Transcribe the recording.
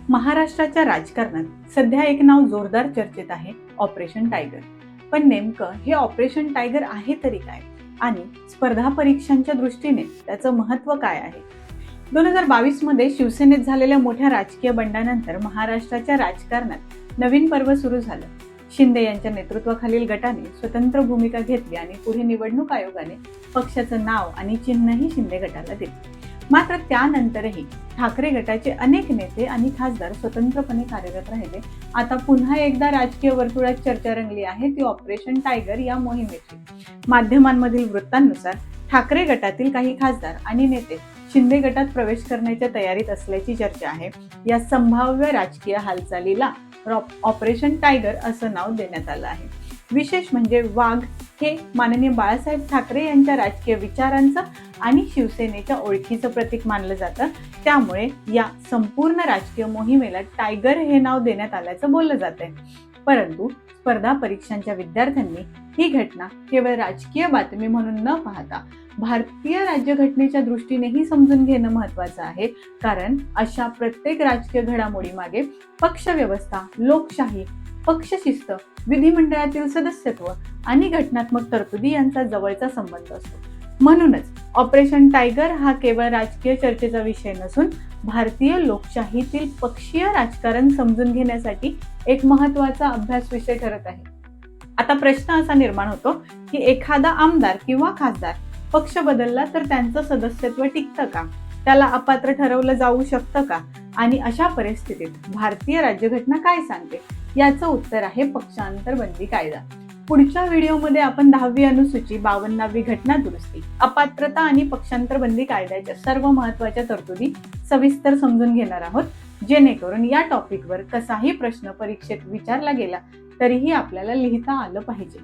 महाराष्ट्राच्या राजकारणात सध्या एक नाव जोरदार चर्चेत आहे, ऑपरेशन टायगर. पण नेमकं हे ऑपरेशन टायगर आहे तरी काय आणि स्पर्धा परीक्षांच्या दृष्टीने त्याचं महत्त्व काय आहे? 2022 मध्ये शिवसेनेत झालेल्या मोठ्या राजकीय बंडानंतर महाराष्ट्राच्या राजकारणात नवीन पर्व सुरू झालं. शिंदे यांच्या नेतृत्वाखालील गटाने स्वतंत्र भूमिका घेतली आणि पुढे निवडणूक आयोगाने पक्षाचं नाव आणि चिन्हही शिंदे गटाला दिले. मात्र त्यानंतरही ठाकरे गटाचे अनेक नेते आणि खासदार स्वतंत्रपणे कार्यरत राहिले. आता पुन्हा एकदा राजकीय वर्तुळात चर्चा रंगली आहे ती ऑपरेशन टायगर या मोहिमेची. माध्यमांमधील वृत्तांनुसार ठाकरे गटातील काही खासदार आणि नेते शिंदे गटात प्रवेश करण्याच्या तयारीत असल्याची चर्चा आहे. या संभाव्य राजकीय हालचालीला ऑपरेशन टायगर असं नाव देण्यात आलं आहे. विशेष म्हणजे वाघ हे माननीय बाळासाहेब ठाकरे यांच्या राजकीय विचारांचं आणि शिवसेनेच्या ओळखीचं प्रतीक मानलं जातं. त्यामुळे या संपूर्ण राजकीय मोहिमेला टायगर हे नाव देण्यात आल्याचं बोललं जातंय. परंतु स्पर्धा परीक्षांच्या विद्यार्थ्यांनी ही घटना केवळ राजकीय बातमी म्हणून न पाहता भारतीय राज्यघटनेच्या दृष्टीनेही समजून घेणं महत्त्वाचं आहे. कारण अशा प्रत्येक राजकीय घडामोडी मागे पक्षव्यवस्था, लोकशाही, पक्षशिस्त, विधिमंडळातील सदस्यत्व आणि घटनात्मक तरतुदी यांचा जवळचा संबंध असतो. म्हणूनच ऑपरेशन टायगर हा केवळ राजकीय चर्चेचा विषय नसून भारतीय लोकशाहीतील पक्षीय राजकारण समजून घेण्यासाठी एक महत्त्वाचा अभ्यास विषय ठरत आहे. आता प्रश्न असा निर्माण होतो की एखादा आमदार किंवा खासदार पक्ष बदलला तर त्यांचं सदस्यत्व टिकतं का? त्याला अपात्र ठरवलं जाऊ शकतं का? आणि अशा परिस्थितीत भारतीय राज्यघटना काय सांगते? याचं उत्तर आहे पक्षांतरबंदी कायदा. पुढच्या व्हिडिओमध्ये आपण 10वी अनुसूची, 52वी घटना दुरुस्ती, अपात्रता आणि पक्षांतरबंदी कायद्याच्या सर्व महत्त्वाच्या तरतुदी सविस्तर समजून घेणार आहोत, जेणेकरून या टॉपिकवर कसाही प्रश्न परीक्षेत विचारला गेला तरीही आपल्याला लिहिता आलं पाहिजे.